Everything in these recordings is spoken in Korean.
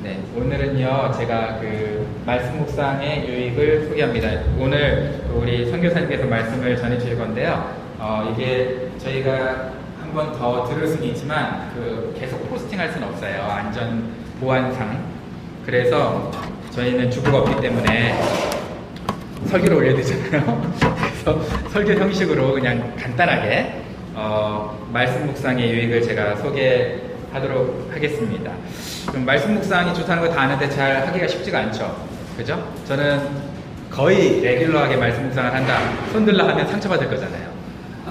네, 오늘은요, 제가 그 말씀 묵상의 유익을 소개합니다. 오늘 우리 선교사님께서 말씀을 전해 주실 건데요. 이게 저희가 한 번 더 들을 수는 있지만, 계속 포스팅 할 수는 없어요. 안전 보안상. 그래서 저희는 주부가 없기 때문에 설교를 올려야 되잖아요. 그래서 설교 형식으로 그냥 간단하게, 말씀 묵상의 유익을 제가 소개하도록 하겠습니다. 말씀 묵상이 좋다는 거 다 아는데 잘 하기가 쉽지가 않죠. 그죠? 저는 거의 레귤러하게 말씀 묵상을 한다. 손들라 하면 상처받을 거잖아요.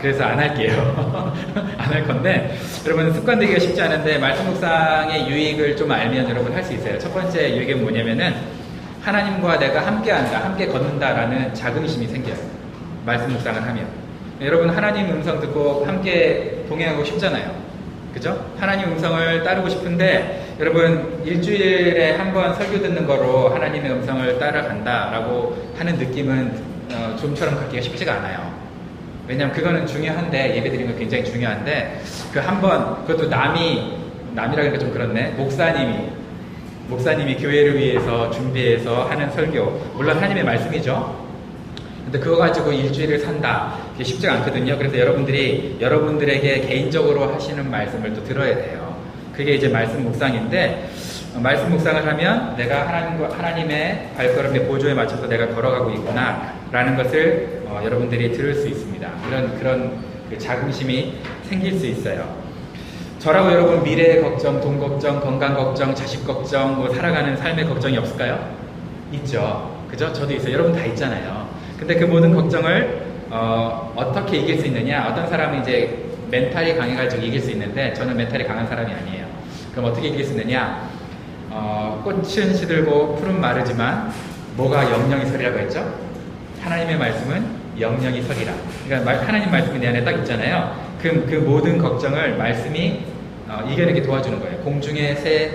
그래서 안 할게요. 안 할 건데, 여러분 습관되기가 쉽지 않은데, 말씀 묵상의 유익을 좀 알면 여러분 할 수 있어요. 첫 번째 유익은 뭐냐면은, 하나님과 내가 함께 한다, 함께 걷는다라는 자긍심이 생겨요. 말씀 묵상을 하면. 여러분 하나님 음성 듣고 함께 동행하고 싶잖아요. 그죠? 하나님 음성을 따르고 싶은데 여러분 일주일에 한 번 설교 듣는 거로 하나님의 음성을 따라간다라고 하는 느낌은 좀처럼 갖기가 쉽지가 않아요. 왜냐하면 그거는 중요한데, 예배 드리는 건 굉장히 중요한데, 그 한 번, 그것도 남이라 그러니까 좀 그렇네. 목사님이 교회를 위해서 준비해서 하는 설교, 물론 하나님의 말씀이죠. 근데 그거 가지고 일주일을 산다, 그게 쉽지가 않거든요. 그래서 여러분들에게 개인적으로 하시는 말씀을 또 들어야 돼요. 그게 이제 말씀 묵상인데, 말씀 묵상을 하면 내가 하나님의 발걸음의 보조에 맞춰서 내가 걸어가고 있구나 라는 것을 여러분들이 들을 수 있습니다. 그런 그 자긍심이 생길 수 있어요. 저라고 여러분 미래의 걱정, 돈 걱정, 건강 걱정, 자식 걱정, 뭐 살아가는 삶의 걱정이 없을까요? 있죠. 그죠? 저도 있어요. 여러분 다 있잖아요. 근데 그 모든 걱정을 어떻게 이길 수 있느냐? 어떤 사람은 이제 멘탈이 강해가지고 이길 수 있는데, 저는 멘탈이 강한 사람이 아니에요. 그럼 어떻게 이길 수 있느냐? 꽃은 시들고 풀은 마르지만 뭐가 영영이 서리라고 했죠? 하나님의 말씀은 영영이 서리라. 그러니까 하나님 말씀이 내 안에 딱 있잖아요. 그 모든 걱정을 말씀이 이겨내게 도와주는 거예요. 공중의 새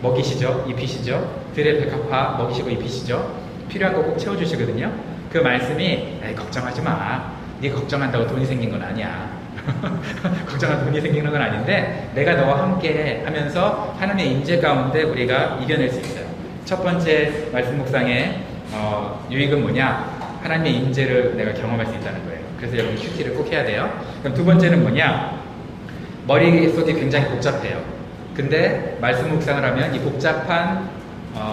먹이시죠? 입히시죠? 들의 백합화 먹이시고 입히시죠? 필요한 거 꼭 채워주시거든요. 그 말씀이 걱정하지 마. 네가 걱정한다고 돈이 생긴 건 아니야. 걱정한 돈이 생기는 건 아닌데, 내가 너와 함께 하면서 하나님의 임재 가운데 우리가 이겨낼 수 있어요. 첫 번째 말씀 묵상의 유익은 뭐냐? 하나님의 임재를 내가 경험할 수 있다는 거예요. 그래서 여러분 큐티를 꼭 해야 돼요. 그럼 두 번째는 뭐냐? 머릿속이 굉장히 복잡해요. 근데 말씀 묵상을 하면 이 복잡한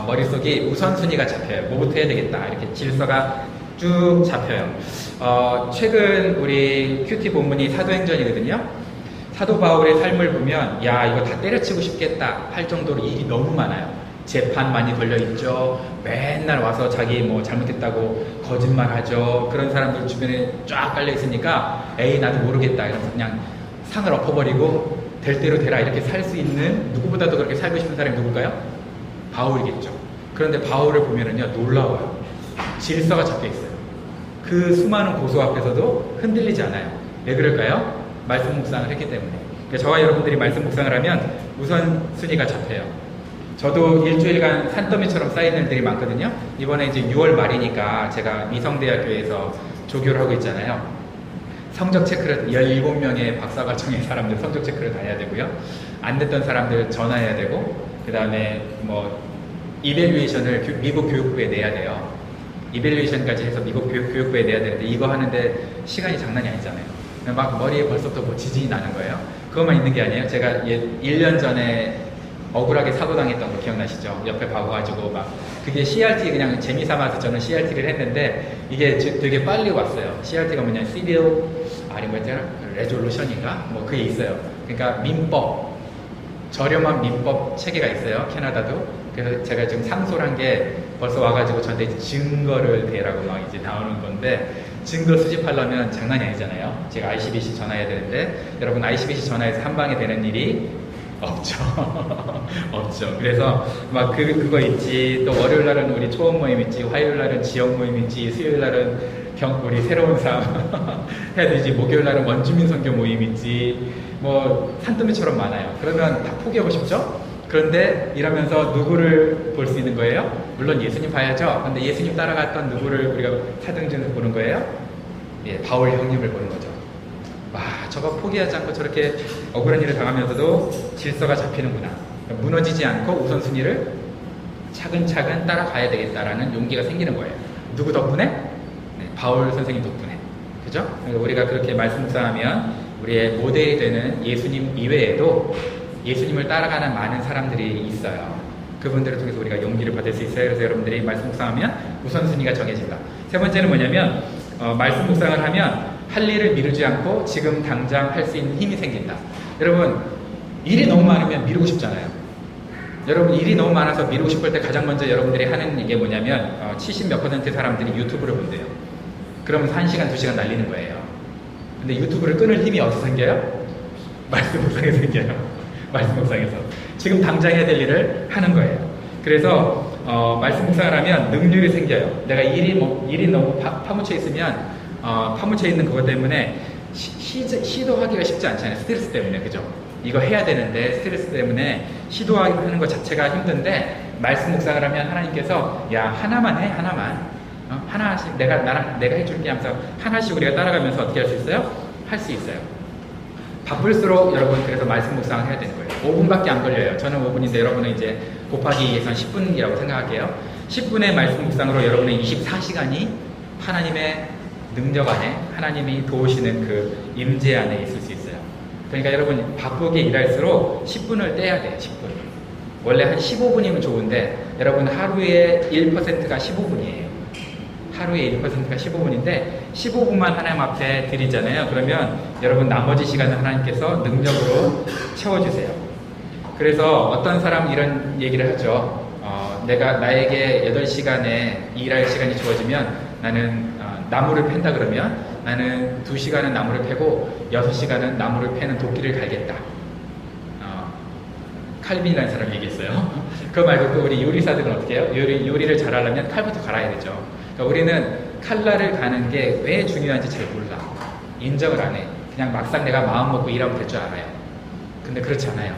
머릿속이 우선순위가 잡혀요. 뭐부터 해야 되겠다, 이렇게 질서가 쭉 잡혀요. 최근 우리 큐티 본문이 사도행전이거든요. 사도 바울의 삶을 보면, 야, 이거 다 때려치고 싶겠다 할 정도로 일이 너무 많아요. 재판 많이 걸려있죠. 맨날 와서 자기 뭐 잘못했다고 거짓말하죠. 그런 사람들 주변에 쫙 깔려있으니까, 에이 나도 모르겠다 이러면서 그냥 상을 엎어버리고 될 대로 되라 이렇게 살 수 있는, 누구보다도 그렇게 살고 싶은 사람이 누굴까요? 바울이겠죠. 그런데 바울을 보면은요, 놀라워요. 질서가 잡혀있어요. 그 수많은 고소 앞에서도 흔들리지 않아요. 왜 그럴까요? 말씀 묵상을 했기 때문에. 그러니까 저와 여러분들이 말씀 묵상을 하면 우선순위가 잡혀요. 저도 일주일간 산더미처럼 쌓인 일들이 많거든요. 이번에 이제 6월 말이니까 제가 미성대학교에서 조교를 하고 있잖아요. 성적 체크를 17명의 박사과정의 사람들 성적 체크를 다 해야 되고요. 안 됐던 사람들 전화해야 되고, 그 다음에 뭐 이밸류에이션을 미국 교육부에 내야 돼요. 이밸류에이션까지 해서 미국 교육부에 내야 되는데, 이거 하는데 시간이 장난이 아니잖아요. 막 머리에 벌써부터 뭐 지진이 나는 거예요. 그것만 있는 게 아니에요. 제가 1년 전에 억울하게 사고당했던 거 기억나시죠? 옆에 봐가지고 막, 그게 CRT 그냥 재미삼아서 저는 CRT를 했는데, 이게 되게 빨리 왔어요. CRT가 뭐냐, 시리얼 레졸루션인가? 뭐 그게 있어요. 그러니까 민법, 저렴한 민법 체계가 있어요. 캐나다도. 그래서 제가 지금 상소를 한 게 벌써 와가지고 저한테 증거를 대라고 막 이제 나오는 건데, 증거 수집하려면 장난이 아니잖아요. 제가 ICBC 전화해야 되는데, 여러분 ICBC 전화해서 한 방에 되는 일이 없죠. 없죠. 그래서 막 그거 있지, 또 월요일 날은 우리 초원 모임 있지, 화요일 날은 지역 모임 있지, 수요일 날은 우리 새로운 삶 해야 되지, 목요일 날은 원주민 선교 모임 있지, 뭐 산더미처럼 많아요. 그러면 다 포기하고 싶죠? 그런데 이러면서 누구를 볼 수 있는 거예요? 물론 예수님 봐야죠. 근데 예수님 따라갔던 누구를 우리가 사등전에서 보는 거예요? 예, 바울 형님을 보는 거죠. 와, 저거 포기하지 않고 저렇게 억울한 일을 당하면서도 질서가 잡히는구나. 무너지지 않고 우선순위를 차근차근 따라가야 되겠다라는 용기가 생기는 거예요. 누구 덕분에? 네, 바울 선생님 덕분에. 그죠? 그러니까 우리가 그렇게 말씀 묵상하면 우리의 모델이 되는 예수님 이외에도 예수님을 따라가는 많은 사람들이 있어요. 그분들을 통해서 우리가 용기를 받을 수 있어요. 그래서 여러분들이 말씀 묵상하면 우선순위가 정해진다. 세 번째는 뭐냐면 말씀 묵상을 하면 할 일을 미루지 않고 지금 당장 할 수 있는 힘이 생긴다. 여러분, 일이 너무 많으면 미루고 싶잖아요. 여러분, 일이 너무 많아서 미루고 싶을 때 가장 먼저 여러분들이 하는 게 뭐냐면 70몇 % 사람들이 유튜브를 본대요. 그러면서 1시간, 2시간 날리는 거예요. 근데 유튜브를 끊을 힘이 어디서 생겨요? 말씀 묵상에서 생겨요. 말씀 묵상에서. 지금 당장 해야 될 일을 하는 거예요. 그래서 말씀 묵상을 하면 능률이 생겨요. 내가 일이 너무 파묻혀 있으면 파묻혀 있는 그것 때문에 시도하기가 쉽지 않잖아요. 스트레스 때문에. 그죠? 이거 해야 되는데 스트레스 때문에 시도하는 것 자체가 힘든데 말씀 묵상을 하면 하나님께서 야, 하나만 해, 하나만. 하나씩 내가 해줄게 하면서 하나씩 우리가 따라가면서 어떻게 할 수 있어요? 할 수 있어요. 바쁠수록 여러분 그래서 말씀 묵상을 해야 되는 거예요. 5분밖에 안 걸려요. 저는 5분인데 여러분은 이제 곱하기 예산 10분이라고 생각할게요. 10분의 말씀 묵상으로 여러분의 24시간이 하나님의 능력 안에 하나님이 도우시는 그 임재 안에 있을 수 있어요. 그러니까 여러분 바쁘게 일할수록 10분을 떼야 돼요. 10분. 원래 한 15분이면 좋은데 여러분 하루에 1%가 15분이에요. 하루에 1%가 15분인데 15분만 하나님 앞에 드리잖아요. 그러면 여러분 나머지 시간은 하나님께서 능력으로 채워주세요. 그래서 어떤 사람은 이런 얘기를 하죠. 나에게 8시간에 일할 시간이 주어지면 나는 나무를 팬다 그러면 나는 2시간은 나무를 패고 6시간은 나무를 패는 도끼를 갈겠다. 칼빈이라는 사람이 얘기했어요. 그거 말고 또 우리 요리사들은 어떻게 해요? 요리를 잘하려면 칼부터 갈아야 되죠. 그러니까 우리는 칼날을 가는 게 왜 중요한지 잘 몰라. 인정을 안 해. 그냥 막상 내가 마음 먹고 일하면 될 줄 알아요. 근데 그렇지 않아요.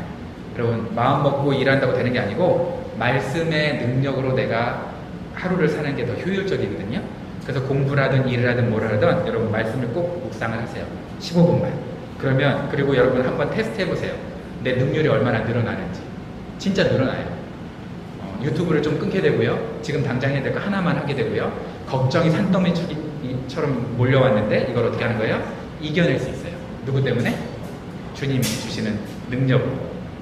여러분, 마음 먹고 일한다고 되는 게 아니고 말씀의 능력으로 내가 하루를 사는 게 더 효율적이거든요. 그래서 공부라든 일을 하든 뭘 하든 여러분 말씀을 꼭 묵상을 하세요. 15분만. 그러면 그리고 여러분 한번 테스트 해보세요. 내 능률이 얼마나 늘어나는지. 진짜 늘어나요. 유튜브를 좀 끊게 되고요. 지금 당장 해야 될 거 하나만 하게 되고요. 걱정이 산더미처럼 몰려왔는데 이걸 어떻게 하는 거예요? 이겨낼 수 있어요. 누구 때문에? 주님이 주시는 능력으로.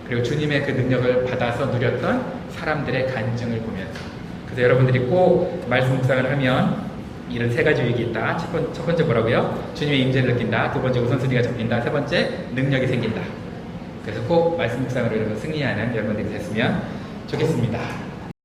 그리고 주님의 그 능력을 받아서 누렸던 사람들의 간증을 보면서. 그래서 여러분들이 꼭 말씀 묵상을 하면 이런 3가지 유익이 있다. 첫 번째 뭐라고요? 주님의 임재를 느낀다. 두 번째 우선순위가 잡힌다. 세 번째 능력이 생긴다. 그래서 꼭 말씀 묵상으로 여러분 승리하는 여러분들이 됐으면 좋겠습니다.